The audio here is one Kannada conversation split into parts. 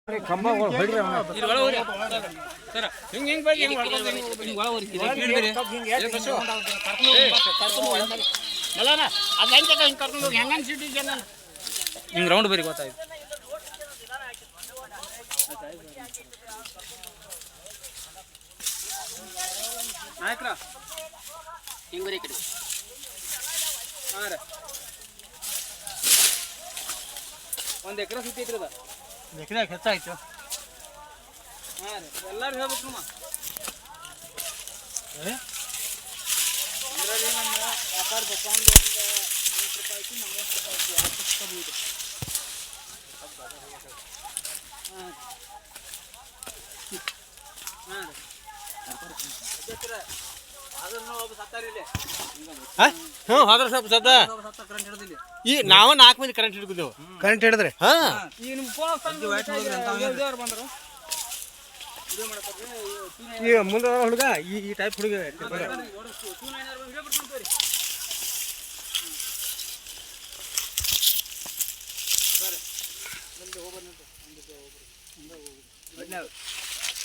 ಹಿಂಗ್ ರೌಂಡ್ ಬರಿ ಗೊತ್ತಾಯ್ತು. ನಾಯಕರ ಹಿಂಗ್ ಬರಿ ಕಡೆ. ಹಾಂ ರೀ, ಒಂದು ಎಕರೆ ಸುತ್ತಿ ಐತ್ರಿ ಅದ. ಎಕರೆ ಹೆಚ್ಚಾಯ್ತು. ಹಾಂ ರೀ, ಎಲ್ಲರೂ ಹೇಳ್ಬೇಕು ನಮ್ಮ ಇದರಲ್ಲಿ ನಮ್ಮ ವ್ಯಾಪಾರ ಬಸ್ಸೊಂದು ಒಂದು 20 ರೂಪಾಯಿ ಐತಿ, 40 ರೂಪಾಯಿ ಐತಿ, 60 ರೂಪಾಯಿ ಐತಿ. ಹಾಂ ಹಾಂ ರೀ, ಈ ನಾವು 4 ಮಂದಿ ಕರೆಂಟ್ ಹಿಡ್ಕಿದ್ದೆವು. ಕರೆಂಟ್ ಹಿಡಿದ್ರೆ ಈ ಮುಂದೆ ಹುಡುಗ ಈ ಟೈಪ್ ಹುಡುಗ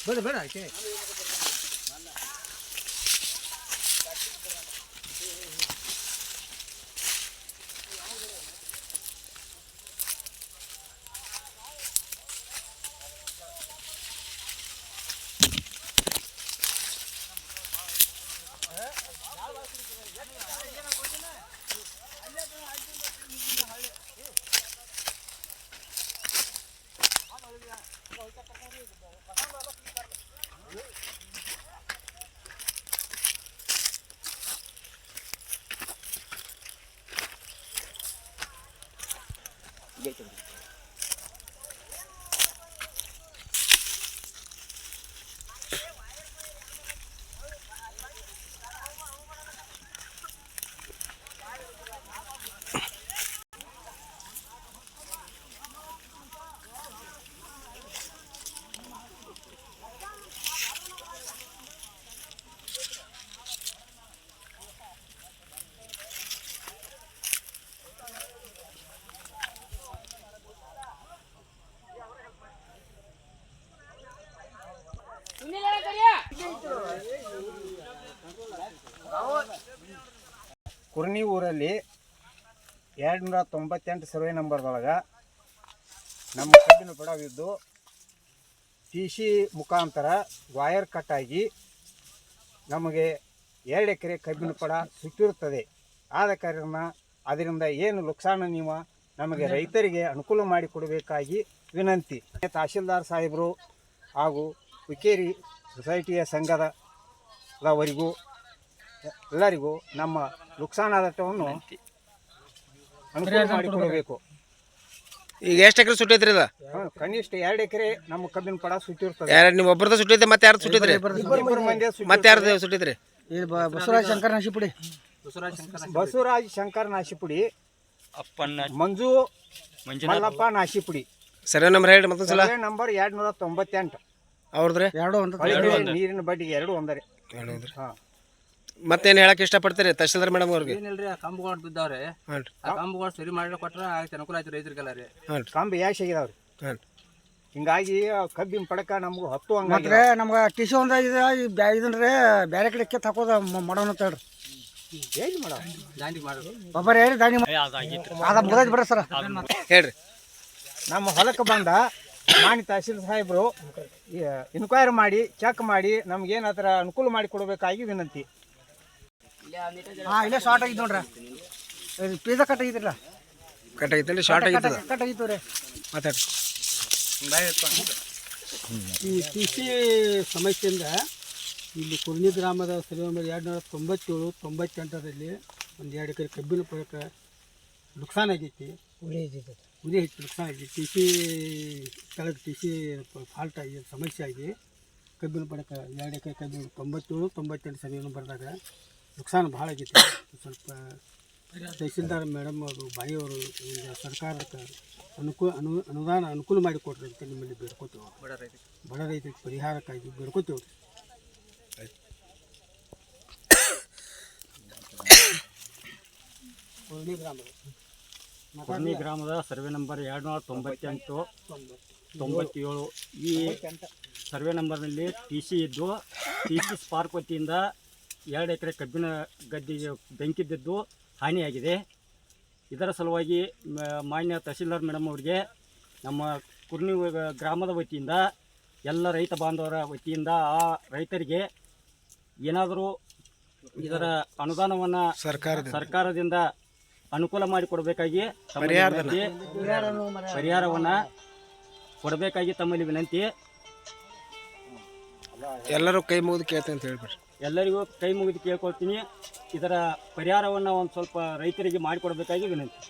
ಬೇಡ ಬೇಡ ಕುರ್ನಿ ಊರಲ್ಲಿ 298 ಸರ್ವೆ ನಂಬರ್ದೊಳಗೆ ನಮ್ಮ ಕಬ್ಬಿನ ಪಡವಿದ್ದು TC ಮುಖಾಂತರ ವಾಯರ್ ಕಟ್ಟಾಗಿ ನಮಗೆ 2 ಎಕರೆ ಕಬ್ಬಿನ ಪಡ ಸುತ್ತಿರುತ್ತದೆ. ಆದ ಕಾರಣ ಅದರಿಂದ ಏನು ನುಕ್ಸಾನ ನೀವು ನಮಗೆ ರೈತರಿಗೆ ಅನುಕೂಲ ಮಾಡಿಕೊಡಬೇಕಾಗಿ ವಿನಂತಿ. ತಹಶೀಲ್ದಾರ್ ಸಾಹೇಬರು ಹಾಗೂ ಹುಕ್ಕೇರಿ ಸೊಸೈಟಿಯ ಸಂಘದವರಿಗೂ ಎಲ್ಲರಿಗೂ ನಮ್ಮ ನುಕ್ಸಾನಾದವನ್ನು ಅನುಕೂಲ ಮಾಡಿಕೊಡಬೇಕು. ಈಗ ಎಷ್ಟು ಎಕರೆ ಸುಟ್ಟೈತ್ರಿ ಅದ? ಕನಿಷ್ಠ 2 ಎಕರೆ ನಮ್ಮ ಕಬ್ಬಿನ ಪಡ ಸುಟ್ಟಿರ್ತದೆ. ನೀವು ಒಬ್ಬರದ ಸುಟ್ಟೈತೆ, ಮತ್ತೆ ಯಾರು ಸುಟ್ಟಿದ್ರಿ? ಮತ್ತೆ ಯಾರ್ದು ಸುಟ್ಟಿದ್ರಿ? ಬಸವರಾಜ್ ಶಂಕರ್ ನಾಶಿಪುಡಿ, ಮಂಜು ಮಲ್ಲಪ್ಪ ನಾಶಿಪುಡಿ. ಸರ್ವೆ ನಂಬರ್ ಹೇಳಿ ಮತ್ತೊಂದು ಸಲ. Survey number 298. ಅವ್ರದ್ರಿ ನೀರಿನ ಬಡ್ಡಿಗೆ 2 ಒಂದರೆ. ಮತ್ತೇನು ಹೇಳಕ್ ಇಷ್ಟಪಡ್ತೀರಿ ತಹಶೀಲ್ದಾರ್ ಮೇಡಮ್ ಅವ್ರಿಗೆ? ಏನಿಲ್ರಿ, ಆ ಕಂಬಗಳು ಬಿದ್ದಾವ್ರಿ, ಆ ಕಂಬಗಳು ಸರಿ ಮಾಡಿ ಕೊಟ್ರೆ ಆಯ್ತು, ಅನುಕೂಲ ಆಯ್ತು ರೈತರಿಗೆಲ್ಲ ರೀ. ಕಂಬ ಯಾಶಾಗಿದಾವ್ರಿ. ಹಿಂಗಾಗಿ ಕಬ್ಬಿನ ಪಡಕ ನಮ್ಗೆ 10 ಹಂಗಾದ್ರೆ ನಮ್ಗೆ ಟಿಶ್ಯೂ ಒಂದು ಇದನ್ರಿ ಬೇರೆ ಕಡೆ ಕೆತ್ತ ಹಾಕೋದು ಮಾಡೋಣ ಅಂತ ಹೇಳ್ರಿ. ಏನು ಮಾಡೋ ದಾಂಡಿ ಮಾಡೋದು ಒಬ್ಬರು ಹೇಳಿ ದಾಂಡಿ ಅದ ಮುಗಿದೈತೆ ಬಿಡ್ರಿ ಸರ್. ಹೇಳ್ರಿ, ನಮ್ಮ ಹೊಲಕ್ಕೆ ಬಂದ ಮಾನ್ಯ ತಹಶೀಲ್ ಸಾಹೇಬರು ಇನ್ಕ್ವೈರಿ ಮಾಡಿ ಚೆಕ್ ಮಾಡಿ ನಮ್ಗೇನು ಆ ಥರ ಅನುಕೂಲ ಮಾಡಿ ಕೊಡಬೇಕಾಗಿ ವಿನಂತಿ. ಹಾಂ, ಇಲ್ಲೇ ಶಾರ್ಟ್ ಆಗಿತ್ತು ನೋಡ್ರಿ, ಪಿಜ್ಜಾ ಕಟ್ ಆಗಿದ್ರಲ್ಲ, ಕಟ್ ಆಗಿತ್ತು, ಶಾರ್ಟ್ ಆಗಿತ್ತು, ಕಟ್ ಆಗಿತ್ತು ರೀ. ಮಾತಾಡಿ. ಈ TC ಸಮಸ್ಯೆಯಿಂದ ಇಲ್ಲಿ ಕುರ್ನಿ ಗ್ರಾಮದ ಸರ್ವೆ ನಂಬರ್ 297-98ರಲ್ಲಿ ಒಂದು 2 ಎಕರೆ ಕಬ್ಬಿನ ಪಡಕ್ಕೆ ನುಕ್ಸಾನ ಆಗೈತಿ. ಉರಿ ಹೆಚ್ಚು ನುಕ್ಸಾನ ಆಗೈತಿ. TC ಕೆಳಗೆ TC ಫಾಲ್ಟ್ ಆಗಿ ಸಮಸ್ಯೆ ಆಗಿ ಕಬ್ಬಿನ ಪಡಕ್ಕೆ 2 ಎಕರೆ ಕಬ್ಬಿನ 97-98 ಸರ್ವೆ ನಂಬರ್ದಾಗ ನುಕ್ಸಾನ ಭಾಳ ಆಗೈತಿ. ಸ್ವಲ್ಪ ತಹಶೀಲ್ದಾರ್ ಮೇಡಮ್ ಅವರು ಬಾಯಿಯವರು ಸರ್ಕಾರಕ್ಕೆ ಅನುದಾನ ಅನುಕೂಲ ಮಾಡಿಕೊಡ್ರಿ ಅಂತ ನಿಮ್ಮಲ್ಲಿ ಬೇಡ್ಕೋತೇವೆ. ಬಡ ರೈತರಿಗೆ ಪರಿಹಾರಕ್ಕಾಗಿ ಬೇಡ್ಕೋತೇವೆ. ಕುರ್ನಿ ಗ್ರಾಮದ ಸರ್ವೆ ನಂಬರ್ 298 97 ಈ ಸರ್ವೆ ನಂಬರ್ನಲ್ಲಿ ಟಿ ಸಿ ಇದ್ದು ಟಿ ಸಿ ಸ್ಪಾರ್ಕ್ ವತಿಯಿಂದ 2 ಎಕರೆ ಕಬ್ಬಿನ ಗದ್ದೆಗೆ ಬೆಂಕಿ ಬಿದ್ದು ಹಾನಿಯಾಗಿದೆ. ಇದರ ಸಲುವಾಗಿ ಮಾನ್ಯ ತಹಸೀಲ್ದಾರ್ ಮೇಡಮ್ ಅವರಿಗೆ ನಮ್ಮ ಕುರ್ನಿ ಗ್ರಾಮದ ವತಿಯಿಂದ ಎಲ್ಲ ರೈತ ಬಾಂಧವರ ವತಿಯಿಂದ ಆ ರೈತರಿಗೆ ಏನಾದರೂ ಇದರ ಅನುದಾನವನ್ನು ಸರ್ಕಾರದಿಂದ ಅನುಕೂಲ ಮಾಡಿಕೊಡಬೇಕಾಗಿ ಪರಿಹಾರವನ್ನು ಕೊಡಬೇಕಾಗಿ ತಮ್ಮಲ್ಲಿ ವಿನಂತಿ. ಎಲ್ಲರೂ ಕೈ ಮುಗಿದು ಕೇಳ್ತೀನಿ ಅಂತ ಹೇಳ್ಬಿಡ್ರಿ. ಎಲ್ಲರಿಗೂ ಕೈ ಮುಗಿದು ಕೇಳ್ಕೊಳ್ತೀನಿ. ಇದರ ಪರಿಹಾರವನ್ನು ಒಂದು ಸ್ವಲ್ಪ ರೈತರಿಗೆ ಮಾಡಿಕೊಡಬೇಕಾಗಿ ವಿನಂತಿ.